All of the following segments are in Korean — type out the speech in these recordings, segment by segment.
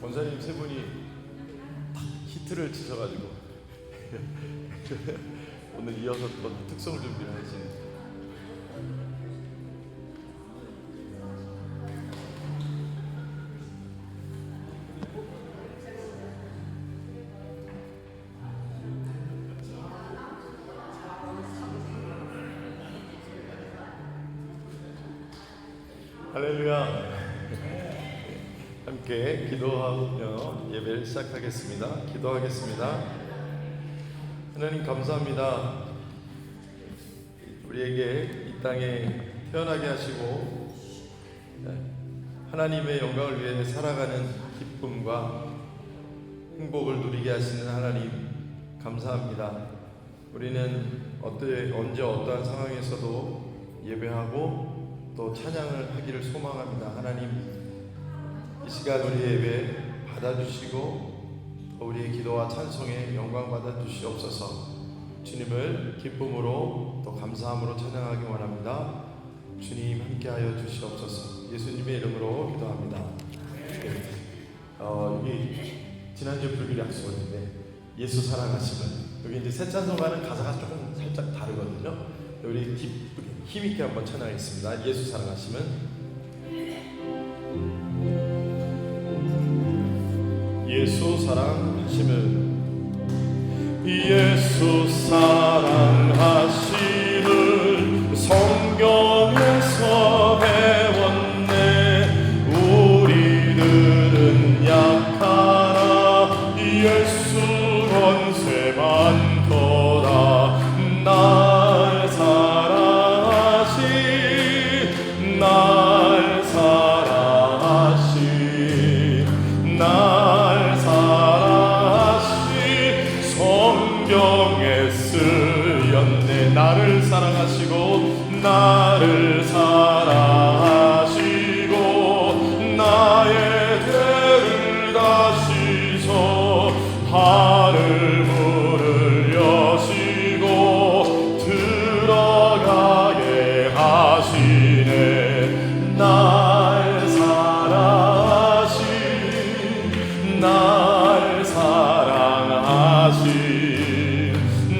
권사님 세 분이 딱 히트를 치셔가지고 오늘 이어서 또 특성 준비를 하시는. 할렐루야. 함께 기도하며 예배를 시작하겠습니다. 기도하겠습니다. 하나님 감사합니다. 우리에게 이 땅에 태어나게 하시고 하나님의 영광을 위해 살아가는 기쁨과 행복을 누리게 하시는 하나님 감사합니다. 우리는 언제 어떠한 상황에서도 예배하고 또 찬양을 하기를 소망합니다. 하나님, 이 시간 우리의 예배 받아주시고 또 우리의 기도와 찬송에 영광 받아주시옵소서. 주님을 기쁨으로 또 감사함으로 찬양하기 원합니다. 주님 함께하여 주시옵소서. 예수님의 이름으로 기도합니다. 여기 지난주 불교 약속인데 예수 사랑하시면, 여기 이제 새 찬송가는 가사가 조금 살짝 다르거든요. 우리 기쁘게 힘있게 한번 찬양하겠습니다. 예수 사랑하시면. 예수 사랑하시면, 예수 사랑하시는 성경에서 배웠네. 우리들은 약하나 예수 권세 많도다. 날 사랑하시, 날 사랑하시, 날 사랑하시. 성경에 쓰였네. 나를 사랑하시고 나를 사랑하시고 나의 죄를 다시서 하늘 문을 여시고 들어가게 하시네. 날 사랑하시, 날 사랑하시,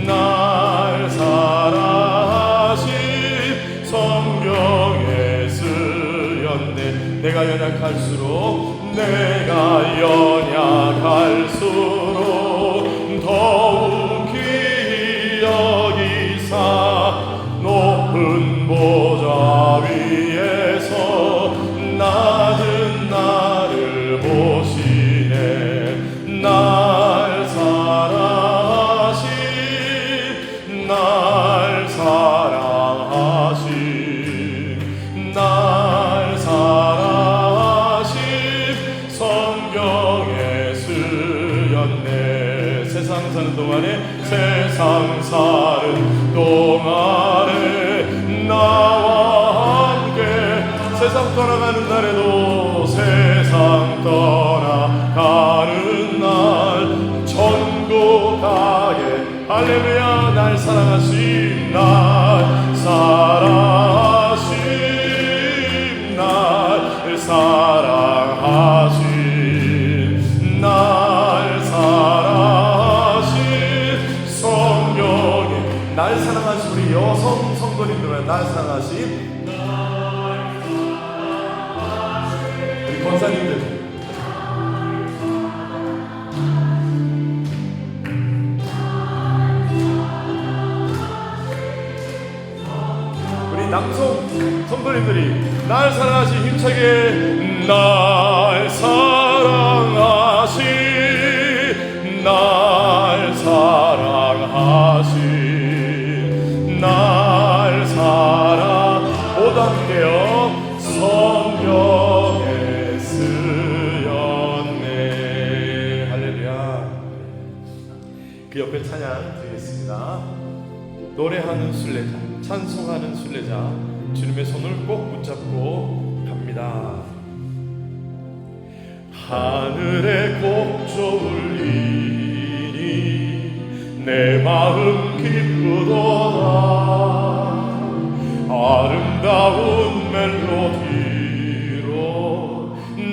날 사랑하시. 성경에 쓰였네. 내가 연약할수록, 내가 연약할수록 더욱이 여기사 높은 보좌 위에서 낮은 나를 보시네. 날 사랑하시, 날 사랑하시, 날 사랑하시. 성경에 쓰였네. 세상 사는 동안에, 세상 사는 동안에 나와 함께 세상 떠나가는 날에도, 세상 떠나가는 날 천국 가게. 할렐루야. 날 사랑하신, 날 사랑하신, 날 사랑하신, 날 사랑하신. 성경에 날 사랑하신 우리 여성 성도님들은 날 사랑하신 우리 권사님들, 우리 남성 성도님들이 날 사랑하신 힘차게 날 사랑하신, 날 사랑하신, 날 사랑. 모두 함께요. 성경에 쓰였네. 할렐루야. 그 옆에 찬양 드리겠습니다. 노래하는 순례자, 찬송하는 순례자, 주님의 손을 꼭 붙잡고 갑니다. 하늘에 곡조 울리니 내 마음 기쁘도다. 아름다운 멜로디로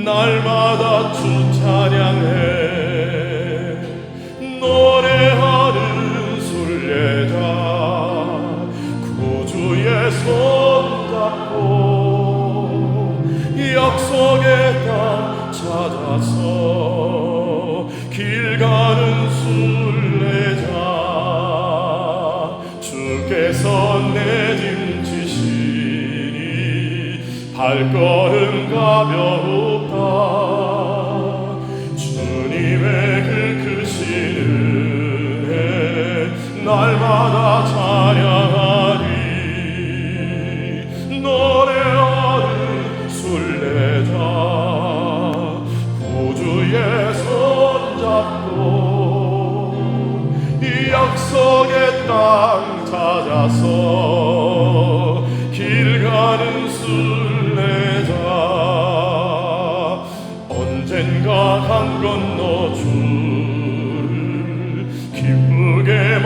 날마다 주 찬양해 노래하는 순례자 구주의 손잡고 약속의 땅 찾아서 길 가는 순례자 주께서 내 짐 지시니 발걸음 가벼웠다 주님의 그 크신 은혜 날마다 찬양하리 노래하는 순례자 구주의 손잡고 이 약속의 땅 찾아서 길 가는 순례자 언젠가 강 건너 주를 기쁘게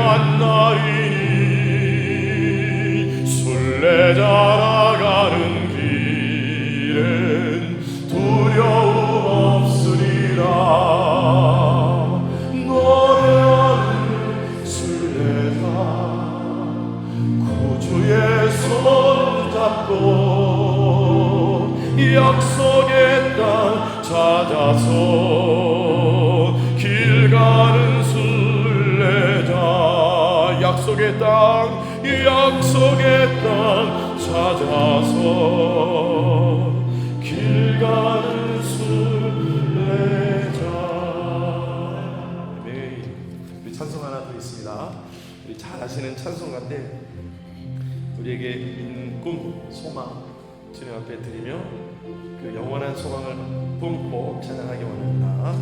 만나리니 순례자 나가는 길엔 두려움 없으리라 노래하는 순례자 구주의 손잡고 약속의 땅 찾아서 길 가는 순례자 약속의 땅 찾아서 길 가는 순례자. 네, 우리 찬송 하나 더 있습니다. 우리 잘 아시는 찬송가인데 우리에게 있는 꿈, 소망 주님 앞에 드리며 그 영원한 소망을 품고 찬양하기 원합니다.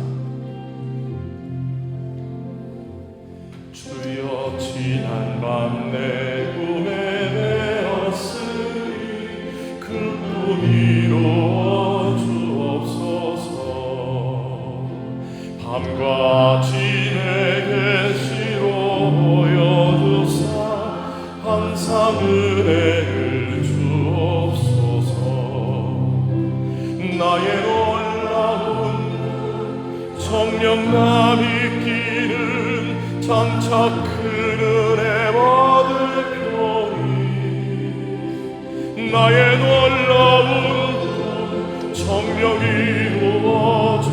주여 지난 밤 내 꿈에 메었으니 그 꿈 이루어 주옵소서 밤과 같이 내게 시로 보여주사 항상 은혜를 주옵소서 나의 놀라운 성령감 있기는 장차 큰 은혜 받을 거니 나의 놀라운 성령 이루어져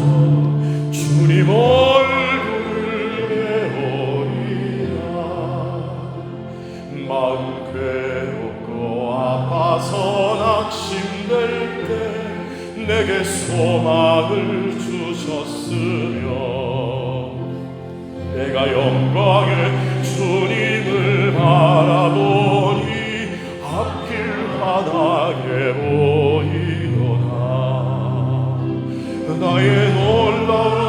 주님 얼굴을 배우리라 마음 괴롭고 아파서 낙심될 때 내게 소망을 주셨으며 내가 영광의 주님을 바라보니 앞길 환하게 보이도다 나의 놀라운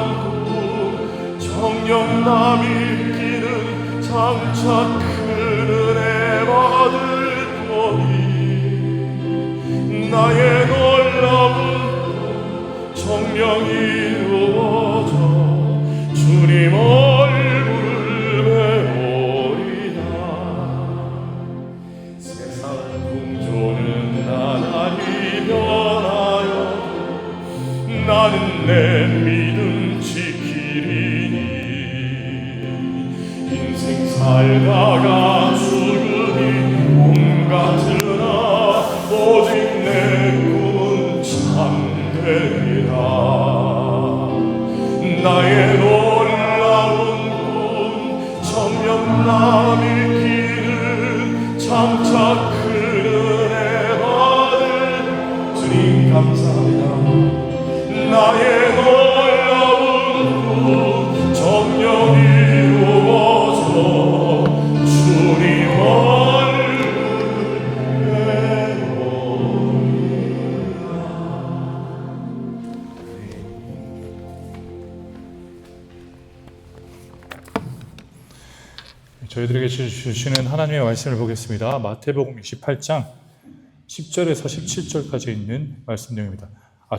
꿈 정령남 있기는 장차 큰 은혜 받을 거니 나의 놀라운 정령 이루어져 주님 얼굴을 배우리다 세상 풍조는 나날이 변하여 나는 내 믿음 지키리니 인생 살다가 죽으니 몸같으나 오직 내 꿈은 참되리라 나의 놀라운 꿈 정령남 있기는 장차 큰 은혜 받을 주님 감사합니다 나의 놀라운 꿈 정령 이루어져 주님 저희들에게 주시는 하나님의 말씀을 보겠습니다. 마태복음 28장 10절에서 17절까지 있는 말씀 내용입니다.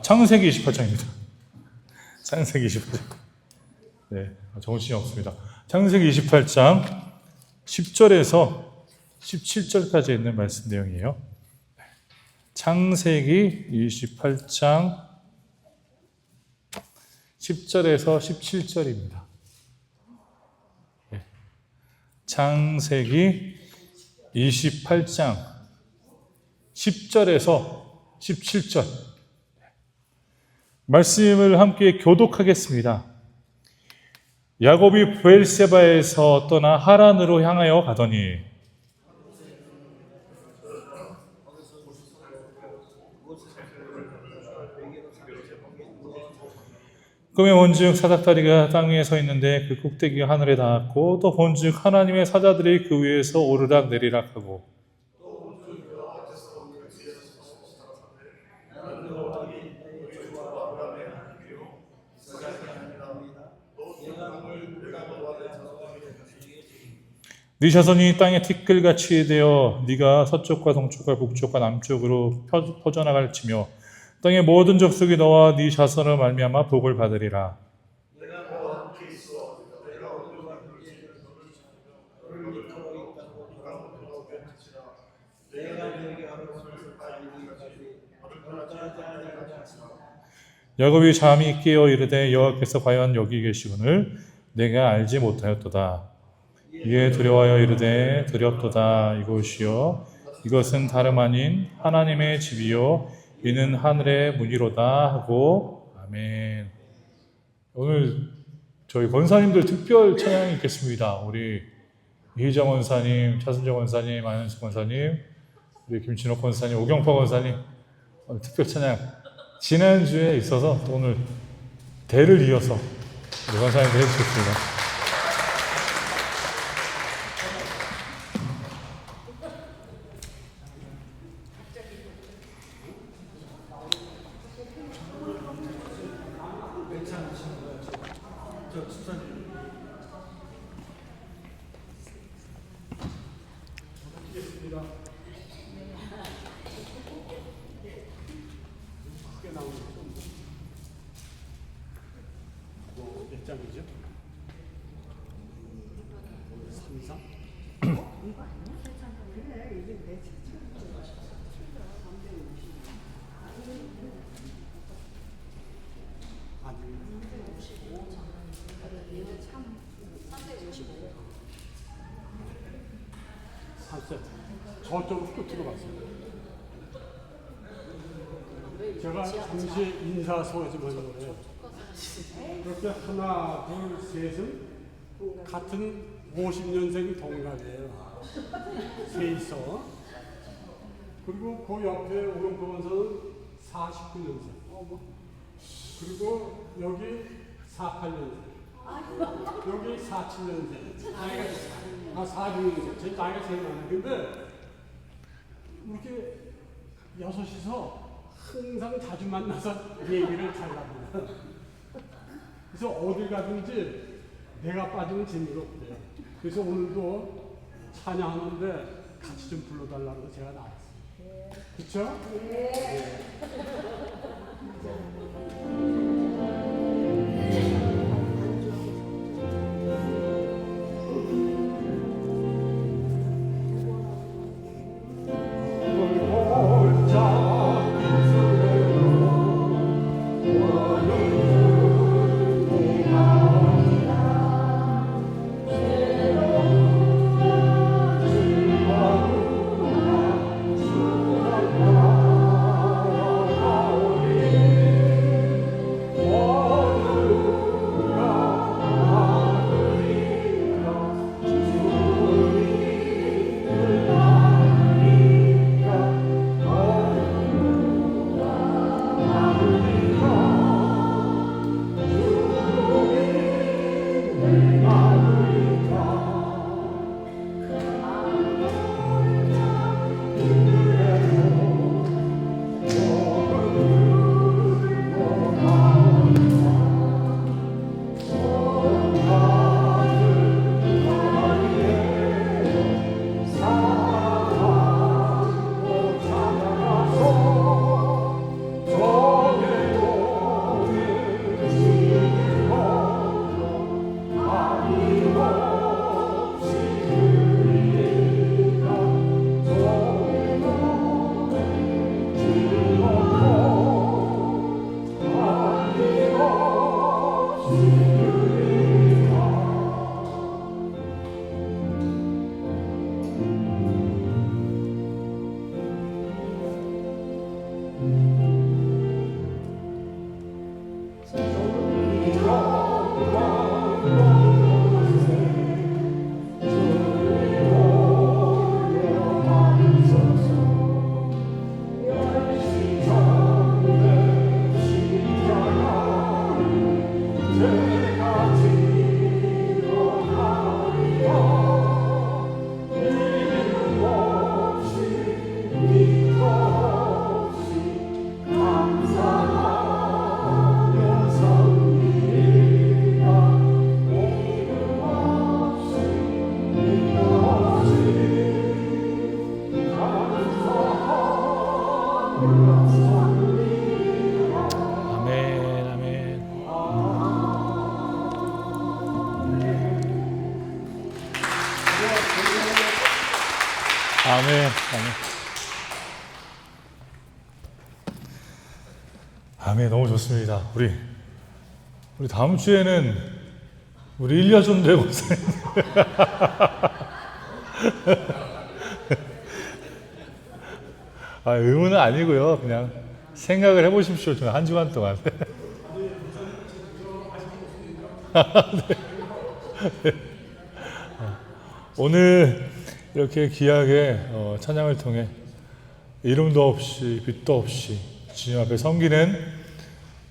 창세기 28장입니다. 창세기 28장. 네, 정신이 없습니다. 창세기 28장 10절에서 17절까지 있는 말씀 내용이에요. 창세기 28장 10절에서 17절입니다. 창세기 28장 10절에서 17절 말씀을 함께 교독하겠습니다. 야곱이 브엘세바에서 떠나 하란으로 향하여 가더니 꿈에 본즉 사닥다리가 땅 위에 서 있는데 그 꼭대기가 하늘에 닿았고 또 본즉 하나님의 사자들이 그 위에서 오르락 내리락 하고 네 자손이 땅에 티끌같이 되어 네가 서쪽과 동쪽과 북쪽과 남쪽으로 퍼져나갈지며 땅의 모든 족속이 너와 네 자손을 말미암아 복을 받으리라. 야곱이 잠이 깨어 이르되 여호와께서 과연 여기 계시거늘 내가 알지 못하였도다. 이에 두려워하여 이르되 두렵도다. 이곳이요 이것은 다름 아닌 하나님의 집이요 이는 하늘의 문이로다 하고. 아멘. 오늘 저희 권사님들 특별 찬양이 있겠습니다. 우리 이희정 권사님, 차순정 권사님, 안현숙 권사님, 우리 김진옥 권사님, 오경파 권사님 오늘 특별 찬양 지난주에 있어서 또 오늘 대를 이어서 우리 권사님들 해주셨습니다. 몇 장이죠? 3상? 저쪽으로 끝으로 갔어요. 제가 잠시 인사소에서 보는 거예요. 그렇게 하나, 둘, 셋은 같은 50년생 동갑이에요. 셋이서. 그리고 그 옆에 오경포 권사는 49년생. 그리고 여기 48년생. 여기 47년생. 나이가 46년생. 제 나이가 제일 많아요. 근데 이렇게 여섯이서 항상 자주 만나서 얘기를 잘 합니다. 그래서 어딜 가든지 내가 빠지면 재미가 없대요. 그래서 오늘도 찬양하는데 같이 좀 불러달라고 제가 나왔어요. 그쵸? 네. 아멘, 아멘. 아멘, 아멘. 아멘, 너무 좋습니다. 우리 다음 주에는 우리 일야 좀 되고 의문은 아니고요. 그냥 생각을 해보십시오. 좀 한 주간 동안. 네. 오늘 이렇게 귀하게 찬양을 통해 이름도 없이 빛도 없이 주님 앞에 섬기는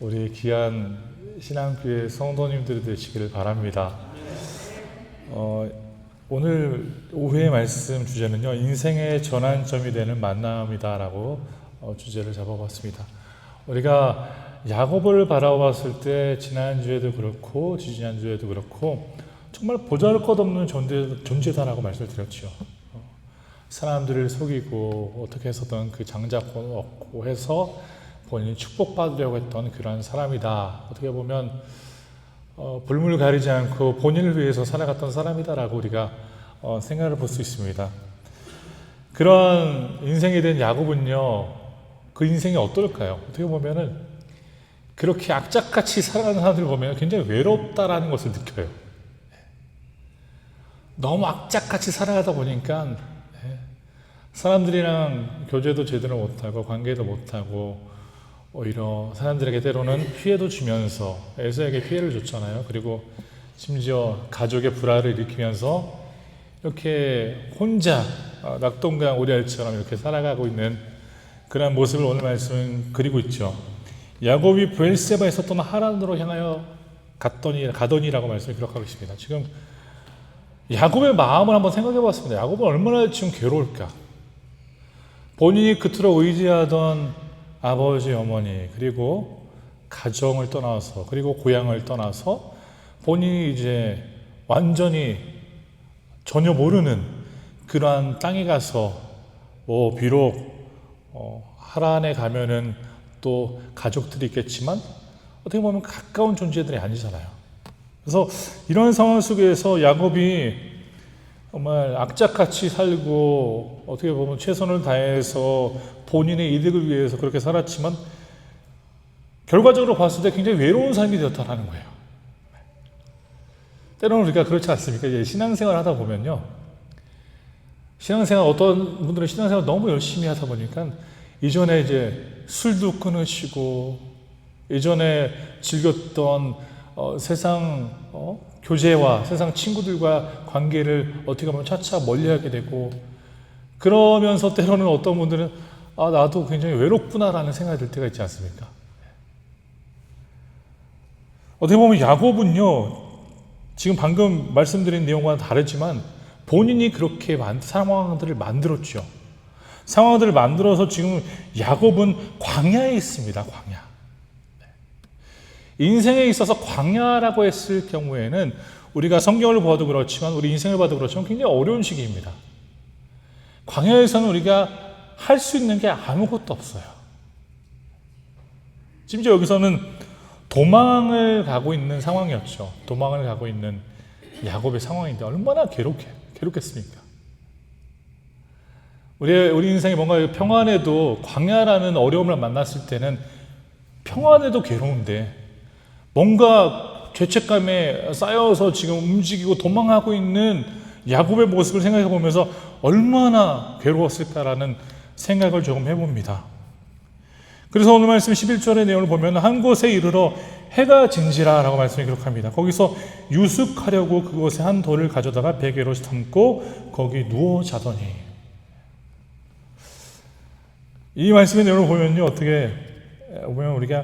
우리 귀한 신앙교회 성도님들이 되시기를 바랍니다. 오늘 오후의 말씀 주제는요, 인생의 전환점이 되는 만남이다라고 주제를 잡아봤습니다. 우리가 야곱을 바라봤을 때 지난주에도 그렇고 지지난주에도 그렇고 정말 보잘것없는 존재다라고 말씀을 드렸죠. 사람들을 속이고 어떻게 해서든 그 장자권을 얻고 해서 본인이 축복받으려고 했던 그러한 사람이다. 어떻게 보면 불물 가리지 않고 본인을 위해서 살아갔던 사람이다라고 우리가 생각을 볼 수 있습니다. 그런 인생이 된 야곱은요, 그 인생이 어떨까요? 어떻게 보면은 그렇게 악착같이 살아가는 사람들을 보면 굉장히 외롭다라는 것을 느껴요. 너무 악착같이 살아가다 보니까 사람들이랑 교제도 제대로 못하고 관계도 못하고 오히려 사람들에게 때로는 피해도 주면서 에서에게 피해를 줬잖아요. 그리고 심지어 가족의 불화를 일으키면서 이렇게 혼자 낙동강 오리알처럼 이렇게 살아가고 있는 그런 모습을 오늘 말씀은 그리고 있죠. 야곱이 브엘세바에 있었던 하란으로 향하여 가더니라고 말씀을 기록하고 있습니다. 지금 야곱의 마음을 한번 생각해 봤습니다. 야곱은 얼마나 지금 괴로울까. 본인이 그토록 의지하던 아버지, 어머니, 그리고 가정을 떠나서, 그리고 고향을 떠나서 본인이 이제 완전히 전혀 모르는 그러한 땅에 가서 비록 하란에 가면은 또 가족들이 있겠지만 어떻게 보면 가까운 존재들이 아니잖아요. 그래서 이런 상황 속에서 야곱이 정말 악착같이 살고 어떻게 보면 최선을 다해서 본인의 이득을 위해서 그렇게 살았지만 결과적으로 봤을 때 굉장히 외로운 삶이 되었다는 거예요. 때로는 우리가 그렇지 않습니까? 이제 신앙생활 하다 보면요, 신앙생활 어떤 분들은 신앙생활 너무 열심히 하다 보니까 이전에 이제 술도 끊으시고 이전에 즐겼던 세상 교제와 세상 친구들과 관계를 어떻게 보면 차차 멀리하게 되고, 그러면서 때로는 어떤 분들은 나도 굉장히 외롭구나라는 생각이 들 때가 있지 않습니까? 어떻게 보면 야곱은요, 지금 방금 말씀드린 내용과는 다르지만 본인이 그렇게 상황들을 만들었죠. 상황들을 만들어서 지금 야곱은 광야에 있습니다. 광야. 인생에 있어서 광야라고 했을 경우에는 우리가 성경을 봐도 그렇지만 우리 인생을 봐도 그렇지만 굉장히 어려운 시기입니다. 광야에서는 우리가 할 수 있는 게 아무것도 없어요. 심지어 여기서는 도망을 가고 있는 상황이었죠. 도망을 가고 있는 야곱의 상황인데 얼마나 괴롭겠습니까? 우리 인생에 뭔가 평안해도 광야라는 어려움을 만났을 때는 평안해도 괴로운데 뭔가 죄책감에 쌓여서 지금 움직이고 도망하고 있는 야곱의 모습을 생각해 보면서 얼마나 괴로웠을까라는 생각을 조금 해봅니다. 그래서 오늘 말씀 11절의 내용을 보면 한 곳에 이르러 해가 진지라라고 말씀을 기록합니다. 거기서 유숙하려고 그곳에 한 돌을 가져다가 베개로 삼고 거기 누워 자더니, 이 말씀의 내용을 보면요, 어떻게 보면 우리가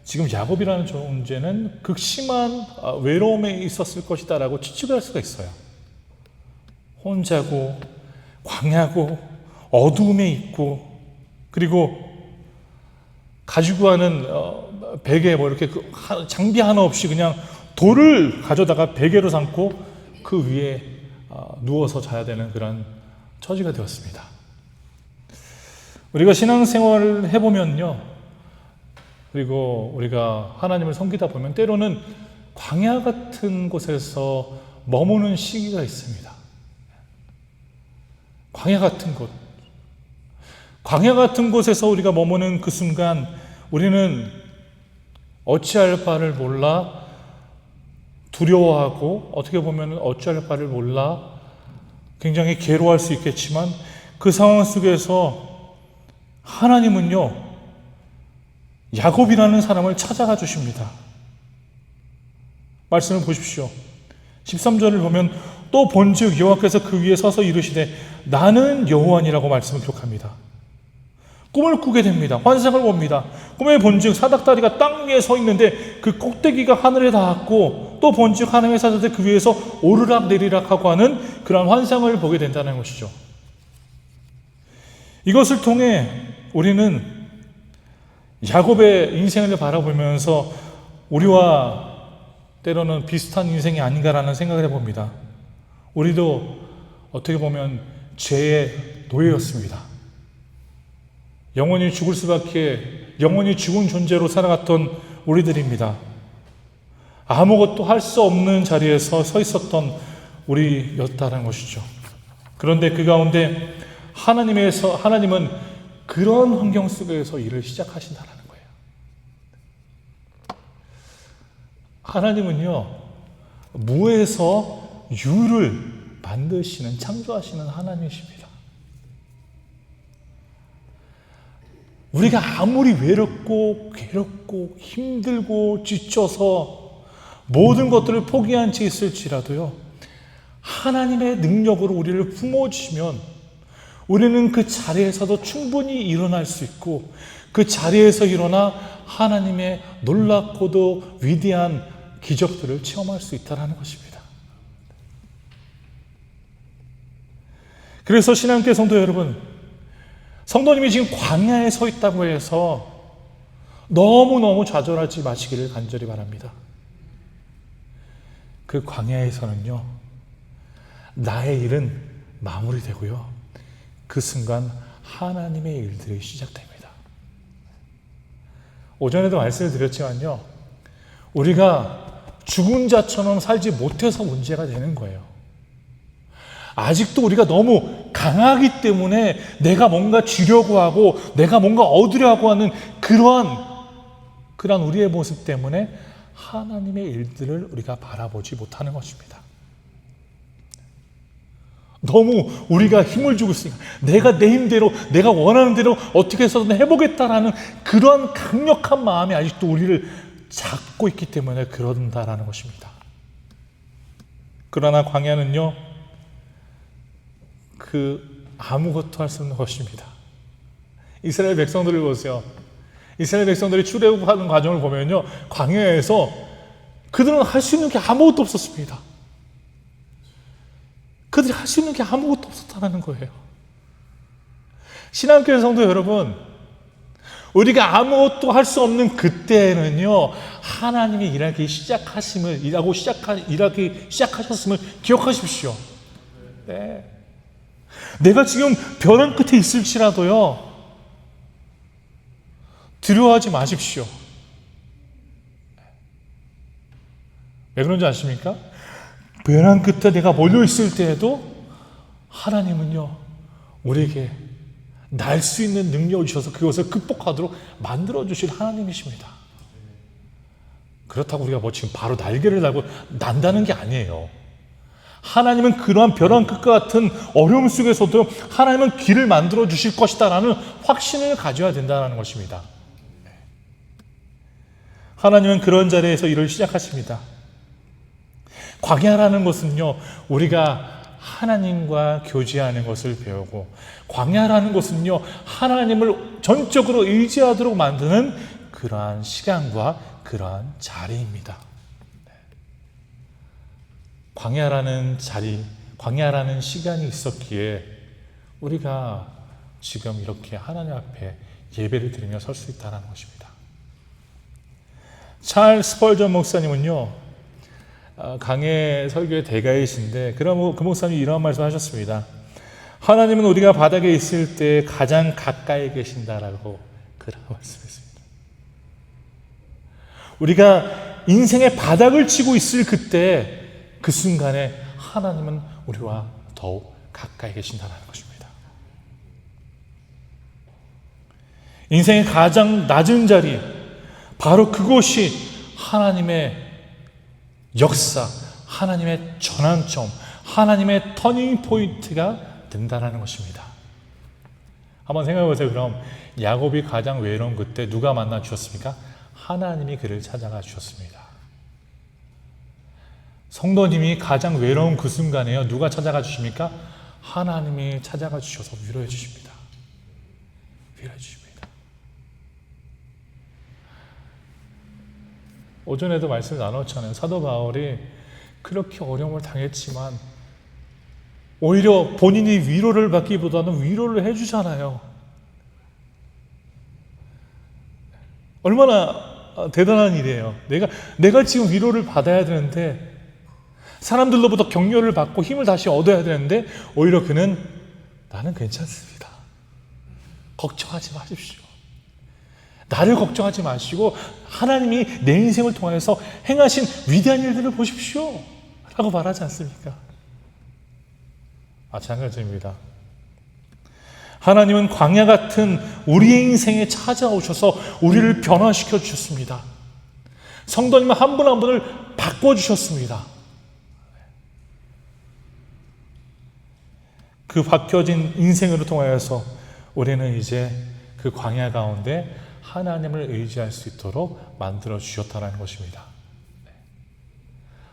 지금 야곱이라는 존재는 극심한 외로움에 있었을 것이다라고 추측할 수가 있어요. 혼자고 광야고 어두움에 있고, 그리고 가지고 가는 베개 이렇게 장비 하나 없이 그냥 돌을 가져다가 베개로 삼고 그 위에 누워서 자야 되는 그런 처지가 되었습니다. 우리가 신앙생활을 해보면요, 그리고 우리가 하나님을 섬기다 보면 때로는 광야 같은 곳에서 머무는 시기가 있습니다. 광야 같은 곳. 광야 같은 곳에서 우리가 머무는 그 순간 우리는 어찌할 바를 몰라 두려워하고, 어떻게 보면 어찌할 바를 몰라 굉장히 괴로워할 수 있겠지만, 그 상황 속에서 하나님은요, 야곱이라는 사람을 찾아가 주십니다. 말씀을 보십시오. 13절을 보면 또 본즉 여호와께서 그 위에 서서 이르시되 나는 여호와니라고 말씀을 기록합니다. 꿈을 꾸게 됩니다. 환상을 봅니다. 꿈에 본즉 사닥다리가 땅 위에 서 있는데 그 꼭대기가 하늘에 닿았고, 또 본즉 하나님의 사자들이 그 위에서 오르락 내리락 하고 하는 그런 환상을 보게 된다는 것이죠. 이것을 통해 우리는 야곱의 인생을 바라보면서 우리와 때로는 비슷한 인생이 아닌가라는 생각을 해봅니다. 우리도 어떻게 보면 죄의 노예였습니다. 영원히 죽을 수밖에, 영원히 죽은 존재로 살아갔던 우리들입니다. 아무것도 할 수 없는 자리에서 서 있었던 우리였다는 것이죠. 그런데 그 가운데 하나님은 그런 환경 속에서 일을 시작하신다는 거예요. 하나님은요, 무에서 유를 만드시는, 창조하시는 하나님이십니다. 우리가 아무리 외롭고 괴롭고 힘들고 지쳐서 모든 것들을 포기한 채 있을지라도요, 하나님의 능력으로 우리를 품어주시면 우리는 그 자리에서도 충분히 일어날 수 있고, 그 자리에서 일어나 하나님의 놀랍고도 위대한 기적들을 체험할 수 있다는 것입니다. 그래서 신앙교회 성도 여러분, 성도님이 지금 광야에 서 있다고 해서 너무너무 좌절하지 마시기를 간절히 바랍니다. 그 광야에서는요, 나의 일은 마무리되고요, 그 순간 하나님의 일들이 시작됩니다. 오전에도 말씀을 드렸지만요, 우리가 죽은 자처럼 살지 못해서 문제가 되는 거예요. 아직도 우리가 너무 강하기 때문에 내가 뭔가 쥐려고 하고 내가 뭔가 얻으려고 하는 그러한 우리의 모습 때문에 하나님의 일들을 우리가 바라보지 못하는 것입니다. 너무 우리가 힘을 주고 있으니까 내가 내 힘대로, 내가 원하는 대로 어떻게 해서든 해보겠다라는 그런 강력한 마음이 아직도 우리를 잡고 있기 때문에 그런다라는 것입니다. 그러나 광야는요, 아무것도 할 수 없는 것입니다. 이스라엘 백성들을 보세요. 이스라엘 백성들이 출애굽하는 과정을 보면요, 광야에서 그들은 할 수 있는 게 아무것도 없었습니다. 그들이 할 수 있는 게 아무것도 없었다는 거예요. 신앙교회 성도 여러분, 우리가 아무것도 할 수 없는 그때에는요, 하나님이 일하기 시작하셨음을 기억하십시오. 네. 내가 지금 벼랑 끝에 있을지라도요, 두려워하지 마십시오. 왜 그런지 아십니까? 벼랑 끝에 내가 몰려 있을 때에도 하나님은요, 우리에게 날 수 있는 능력을 주셔서 그것을 극복하도록 만들어 주실 하나님이십니다. 그렇다고 우리가 지금 바로 날개를 달고 난다는 게 아니에요. 하나님은 그러한 벼랑 끝과 같은 어려움 속에서도 하나님은 길을 만들어 주실 것이다라는 확신을 가져야 된다는 것입니다. 하나님은 그런 자리에서 일을 시작하십니다. 광야라는 것은요, 우리가 하나님과 교제하는 것을 배우고, 광야라는 것은요, 하나님을 전적으로 의지하도록 만드는 그러한 시간과 그러한 자리입니다. 광야라는 자리, 광야라는 시간이 있었기에 우리가 지금 이렇게 하나님 앞에 예배를 드리며 설 수 있다는 것입니다. 찰스 스펄전 목사님은요, 강해 설교의 대가이신데 그 목사님이 이런 말씀을 하셨습니다. 하나님은 우리가 바닥에 있을 때 가장 가까이 계신다라고 그런 말씀했습니다. 우리가 인생의 바닥을 치고 있을 그때, 그 순간에 하나님은 우리와 더욱 가까이 계신다는 것입니다. 인생의 가장 낮은 자리, 바로 그곳이 하나님의 역사, 하나님의 전환점, 하나님의 터닝 포인트가 된다는 것입니다. 한번 생각해 보세요. 그럼 야곱이 가장 외로운 그때 누가 만나 주셨습니까? 하나님이 그를 찾아가 주셨습니다. 성도님이 가장 외로운 그 순간에요, 누가 찾아가 주십니까? 하나님이 찾아가 주셔서 위로해 주십니다. 위로해 주십니다. 오전에도 말씀을 나눴잖아요. 사도 바울이 그렇게 어려움을 당했지만 오히려 본인이 위로를 받기보다는 위로를 해주잖아요. 얼마나 대단한 일이에요. 내가 지금 위로를 받아야 되는데, 사람들로부터 격려를 받고 힘을 다시 얻어야 되는데, 오히려 그는 나는 괜찮습니다. 걱정하지 마십시오. 나를 걱정하지 마시고 하나님이 내 인생을 통해서 행하신 위대한 일들을 보십시오 라고 말하지 않습니까? 마찬가지입니다. 하나님은 광야 같은 우리의 인생에 찾아오셔서 우리를 변화시켜 주셨습니다. 성도님 한 분 한 분을 바꿔주셨습니다. 그 바뀌어진 인생으로 통하여서 우리는 이제 그 광야 가운데 하나님을 의지할 수 있도록 만들어 주셨다는 것입니다.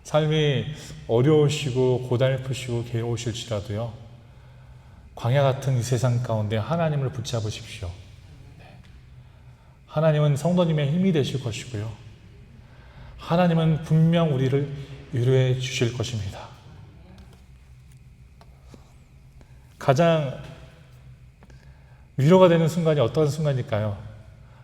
삶이 어려우시고 고달프시고 괴로우실지라도요, 광야 같은 이 세상 가운데 하나님을 붙잡으십시오. 하나님은 성도님의 힘이 되실 것이고요, 하나님은 분명 우리를 위로해 주실 것입니다. 가장 위로가 되는 순간이 어떤 순간일까요?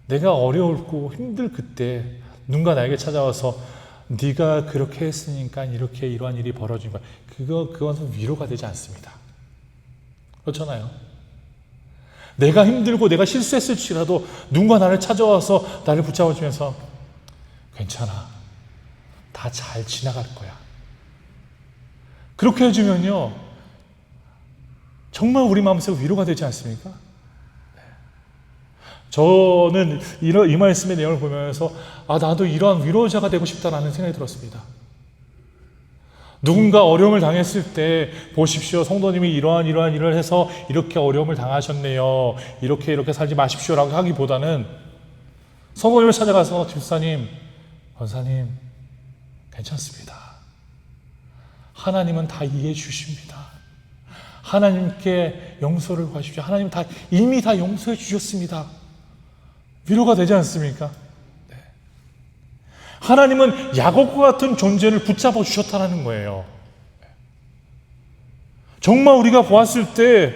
내가 어려울고 힘들 그때 누군가 나에게 찾아와서 네가 그렇게 했으니까 이렇게 이러한 일이 벌어진 거야. 그건 위로가 되지 않습니다. 그렇잖아요. 내가 힘들고 내가 실수했을지라도 누군가 나를 찾아와서 나를 붙잡아주면서 괜찮아, 다 잘 지나갈 거야, 그렇게 해주면요, 정말 우리 마음속에 위로가 되지 않습니까? 저는 이 말씀의 내용을 보면서 나도 이러한 위로자가 되고 싶다라는 생각이 들었습니다. 누군가 어려움을 당했을 때 보십시오, 성도님이 이러한 일을 해서 이렇게 어려움을 당하셨네요, 이렇게 살지 마십시오라고 하기보다는 성도님을 찾아가서 집사님, 권사님 괜찮습니다. 하나님은 다 이해해 주십니다. 하나님께 용서를 구하십시오. 하나님 이미 다 용서해 주셨습니다. 위로가 되지 않습니까? 네. 하나님은 야곱과 같은 존재를 붙잡아 주셨다는 거예요. 정말 우리가 보았을 때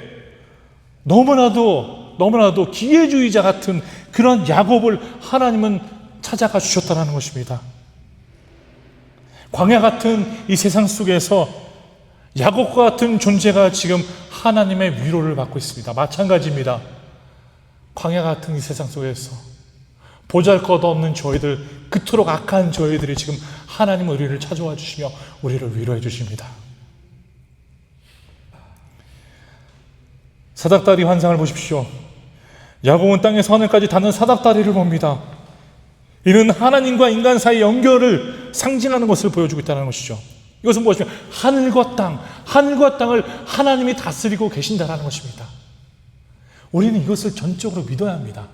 너무나도 기회주의자 같은 그런 야곱을 하나님은 찾아가 주셨다는 것입니다. 광야 같은 이 세상 속에서 야곱과 같은 존재가 지금 하나님의 위로를 받고 있습니다. 마찬가지입니다. 광야 같은 이 세상 속에서 보잘것없는 저희들, 그토록 악한 저희들이 지금 하나님은 우리를 찾아와 주시며 우리를 위로해 주십니다. 사닥다리 환상을 보십시오. 야곱은 땅에서 하늘까지 닿는 사닥다리를 봅니다. 이는 하나님과 인간 사이의 연결을 상징하는 것을 보여주고 있다는 것이죠. 이것은 무엇이냐? 하늘과 땅을 하나님이 다스리고 계신다는 것입니다. 우리는 이것을 전적으로 믿어야 합니다.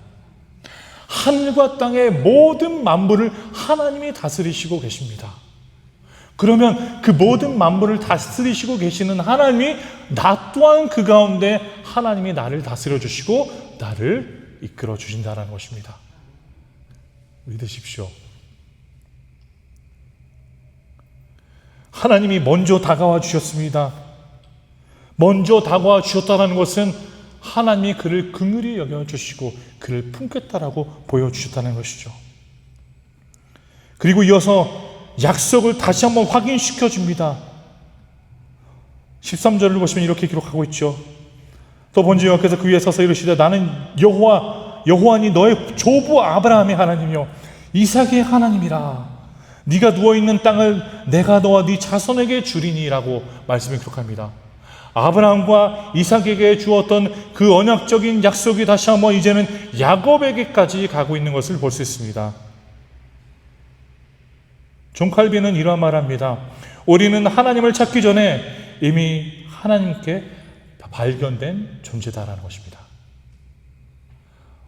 하늘과 땅의 모든 만물을 하나님이 다스리시고 계십니다. 그러면 그 모든 만물을 다스리시고 계시는 하나님이 나 또한 그 가운데 하나님이 나를 다스려 주시고 나를 이끌어 주신다는 것입니다. 믿으십시오. 하나님이 먼저 다가와 주셨습니다. 먼저 다가와 주셨다는 것은 하나님이 그를 긍휼히 여겨주시고 그를 품겠다라고 보여주셨다는 것이죠. 그리고 이어서 약속을 다시 한번 확인시켜 줍니다. 13절을 보시면 이렇게 기록하고 있죠. 또 본주 여호와께서 그 위에 서서 이르시되 나는 여호와니 너의 조부 아브라함의 하나님이요 이삭의 하나님이라. 네가 누워있는 땅을 내가 너와 네 자손에게 주리니라고 말씀을 기록합니다. 아브라함과 이삭에게 주었던 그 언약적인 약속이 다시 한번 이제는 야곱에게까지 가고 있는 것을 볼 수 있습니다. 존 칼빈은 이러한 말합니다. 우리는 하나님을 찾기 전에 이미 하나님께 발견된 존재다라는 것입니다.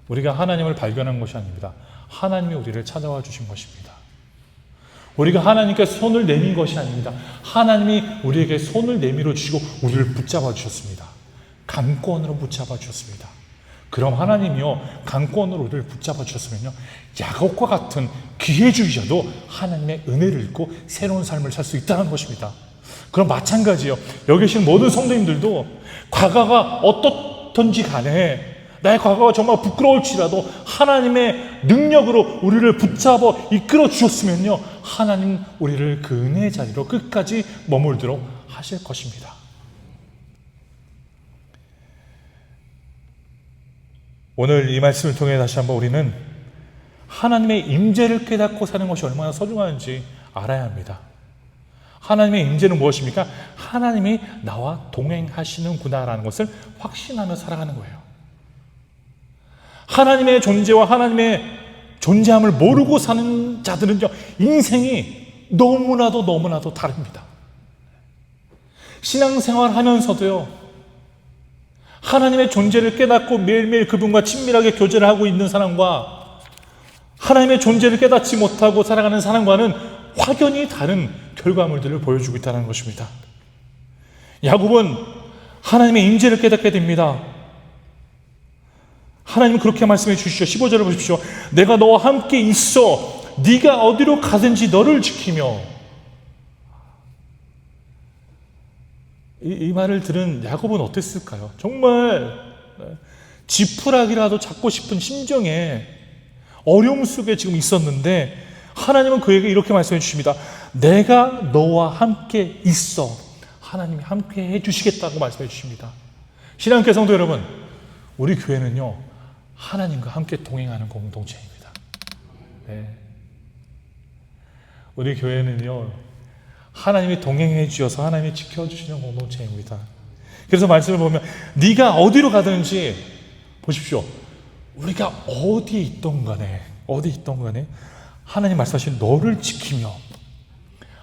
우리가 하나님을 발견한 것이 아닙니다. 하나님이 우리를 찾아와 주신 것입니다. 우리가 하나님께 손을 내민 것이 아닙니다. 하나님이 우리에게 손을 내밀어 주시고 우리를 붙잡아 주셨습니다. 강권으로 붙잡아 주셨습니다. 그럼 하나님이요 강권으로 우리를 붙잡아 주셨으면요 야곱과 같은 기회주의자도 하나님의 은혜를 입고 새로운 삶을 살 수 있다는 것입니다. 그럼 마찬가지예요. 여기 계신 모든 성도님들도 과거가 어떻든지 간에 나의 과거가 정말 부끄러울지라도 하나님의 능력으로 우리를 붙잡아 이끌어 주셨으면요 하나님 우리를 그 은혜의 자리로 끝까지 머물도록 하실 것입니다. 오늘 이 말씀을 통해 다시 한번 우리는 하나님의 임재를 깨닫고 사는 것이 얼마나 소중한지 알아야 합니다. 하나님의 임재는 무엇입니까? 하나님이 나와 동행하시는구나라는 것을 확신하며 살아가는 거예요. 하나님의 존재와 하나님의 존재함을 모르고 사는 자들은요 인생이 너무나도 다릅니다. 신앙생활 하면서도요 하나님의 존재를 깨닫고 매일매일 그분과 친밀하게 교제를 하고 있는 사람과 하나님의 존재를 깨닫지 못하고 살아가는 사람과는 확연히 다른 결과물들을 보여주고 있다는 것입니다. 야곱은 하나님의 임재를 깨닫게 됩니다. 하나님은 그렇게 말씀해 주시죠. 15절을 보십시오. 내가 너와 함께 있어 네가 어디로 가든지 너를 지키며. 이 말을 들은 야곱은 어땠을까요? 정말 지푸라기라도 잡고 싶은 심정에 어려움 속에 지금 있었는데 하나님은 그에게 이렇게 말씀해 주십니다. 내가 너와 함께 있어. 하나님이 함께 해주시겠다고 말씀해 주십니다. 신앙교회 성도 여러분, 우리 교회는요 하나님과 함께 동행하는 공동체입니다. 네. 우리 교회는요 하나님이 동행해 주셔서 하나님이 지켜주시는 공동체입니다. 그래서 말씀을 보면 네가 어디로 가든지 보십시오. 우리가 어디에 있던 간에 하나님 말씀하신 너를 지키며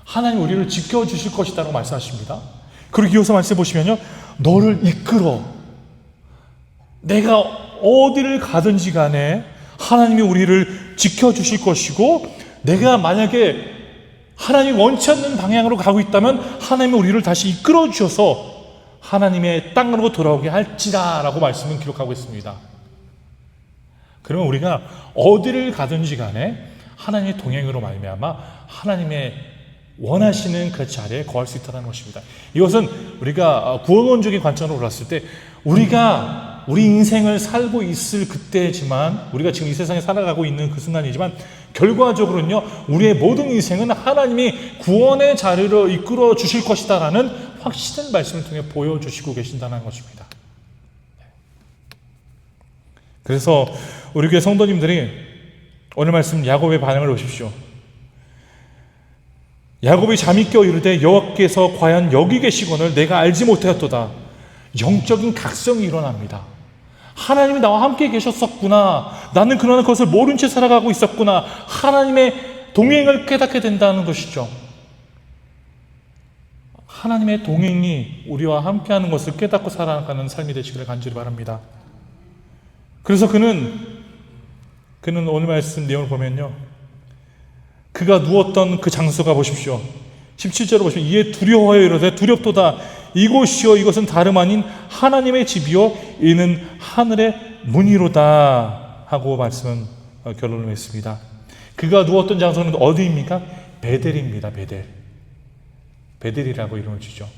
하나님 우리를 지켜주실 것이다라고 말씀하십니다. 그리고 이어서 말씀 보시면요 너를 이끌어 내가 어디를 가든지 간에 하나님이 우리를 지켜주실 것이고 내가 만약에 하나님이 원치 않는 방향으로 가고 있다면 하나님이 우리를 다시 이끌어 주셔서 하나님의 땅으로 돌아오게 할지라라고 말씀은 기록하고 있습니다. 그러면 우리가 어디를 가든지 간에 하나님의 동행으로 말미암아 하나님의 원하시는 그 자리에 거할 수 있다는 것입니다. 이것은 우리가 구원론적인 관점으로 봤을 때 우리가 우리 인생을 살고 있을 그때지만 우리가 지금 이 세상에 살아가고 있는 그 순간이지만 결과적으로는요 우리의 모든 인생은 하나님이 구원의 자리로 이끌어 주실 것이다라는 확실한 말씀을 통해 보여주시고 계신다는 것입니다. 그래서 우리 교회 성도님들이 오늘 말씀 야곱의 반응을 보십시오. 야곱이 잠이 깨어 이르되 여호와께서 과연 여기 계시거늘 내가 알지 못하였도다. 영적인 각성이 일어납니다. 하나님이 나와 함께 계셨었구나. 나는 그러나 그것을 모른 채 살아가고 있었구나. 하나님의 동행을 깨닫게 된다는 것이죠. 하나님의 동행이 우리와 함께하는 것을 깨닫고 살아가는 삶이 되시기를 간절히 바랍니다. 그래서 그는 그는 오늘 말씀 내용을 보면요, 그가 누웠던 그 장소가 보십시오. 17절을 보시면 이에 두려워하여 이르되 두렵도다. 이곳이요 이것은 다름 아닌 하나님의 집이요 이는 하늘의 문이로다 하고 말씀은 결론을 맺습니다. 그가 누웠던 장소는 어디입니까? 베델입니다. 베델이라고 이름을 주죠.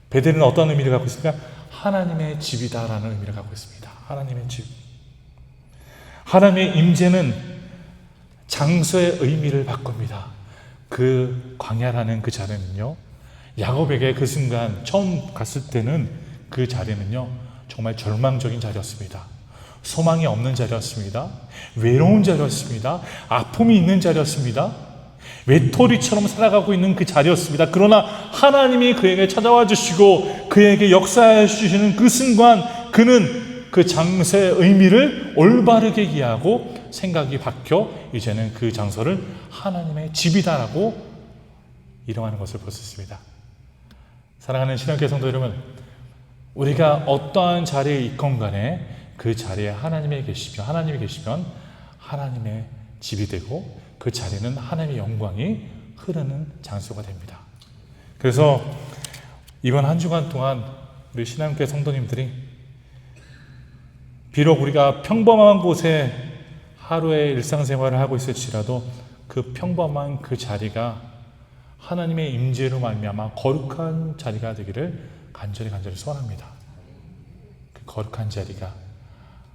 베델은 어떤 의미를 갖고 있습니까? 하나님의 집이다라는 의미를 갖고 있습니다. 하나님의 집. 하나님의 임재는 장소의 의미를 바꿉니다. 그 광야라는 그 자리는요, 야곱에게 그 순간 처음 갔을 때는 그 자리는요 정말 절망적인 자리였습니다. 소망이 없는 자리였습니다. 외로운 자리였습니다. 아픔이 있는 자리였습니다. 외톨이처럼 살아가고 있는 그 자리였습니다. 그러나 하나님이 그에게 찾아와 주시고 그에게 역사해 주시는 그 순간 그는 그 장소의 의미를 올바르게 이해하고 생각이 바뀌어 이제는 그 장소를 하나님의 집이다라고 이름하는 것을 볼 수 있습니다. 사랑하는 신앙교회 성도 여러분, 우리가 어떠한 자리에 있건 간에 그 자리에 하나님이 계시면 하나님의 집이 되고 그 자리는 하나님의 영광이 흐르는 장소가 됩니다. 그래서 이번 한 주간 동안 우리 신앙교회 성도님들이 비록 우리가 평범한 곳에 하루의 일상생활을 하고 있을지라도 그 평범한 그 자리가 하나님의 임재로 말미암아 거룩한 자리가 되기를 간절히 소원합니다. 그 거룩한 자리가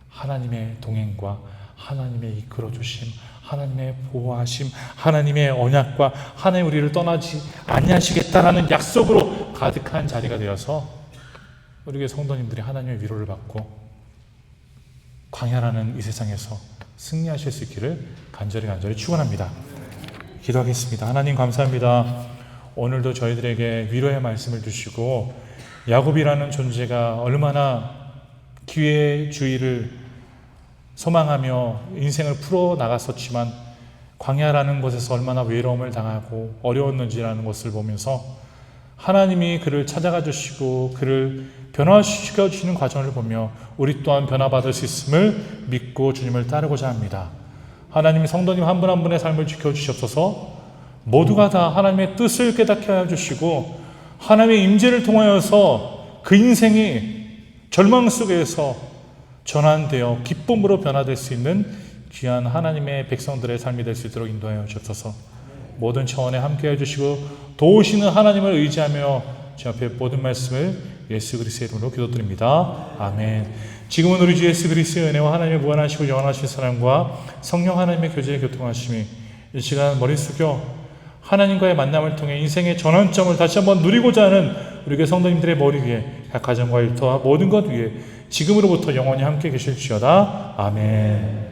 하나님의 동행과 하나님의 이끌어주심, 하나님의 보호하심, 하나님의 언약과 하나님 우리를 떠나지 아니하시겠다라는 약속으로 가득한 자리가 되어서 우리 교회 성도님들이 하나님의 위로를 받고 광야라는 이 세상에서 승리하실 수 있기를 간절히 축원합니다. 기도하겠습니다. 하나님 감사합니다. 오늘도 저희들에게 위로의 말씀을 주시고 야곱이라는 존재가 얼마나 기회의 주의를 소망하며 인생을 풀어나갔었지만 광야라는 곳에서 얼마나 외로움을 당하고 어려웠는지라는 것을 보면서 하나님이 그를 찾아가 주시고 그를 변화시켜 주시는 과정을 보며 우리 또한 변화받을 수 있음을 믿고 주님을 따르고자 합니다. 하나님 성도님 한 분 한 분의 삶을 지켜주시옵소서. 모두가 다 하나님의 뜻을 깨닫게 하여 주시고 하나님의 임재를 통하여서 그 인생이 절망 속에서 전환되어 기쁨으로 변화될 수 있는 귀한 하나님의 백성들의 삶이 될 수 있도록 인도하여 주옵소서. 모든 차원에 함께해 주시고 도우시는 하나님을 의지하며 제 앞에 모든 말씀을 예수 그리스도의 이름으로 기도드립니다. 아멘. 지금은 우리 주 예수 그리스도의 은혜와 하나님의 무한하시고 영원하신 사랑과 성령 하나님의 교제의 교통하심이 이 시간 머리 숙여 하나님과의 만남을 통해 인생의 전환점을 다시 한번 누리고자 하는 우리 교회 성도님들의 머리 위에 각 가정과 일터와 모든 것 위에 지금으로부터 영원히 함께 계실지어다. 아멘.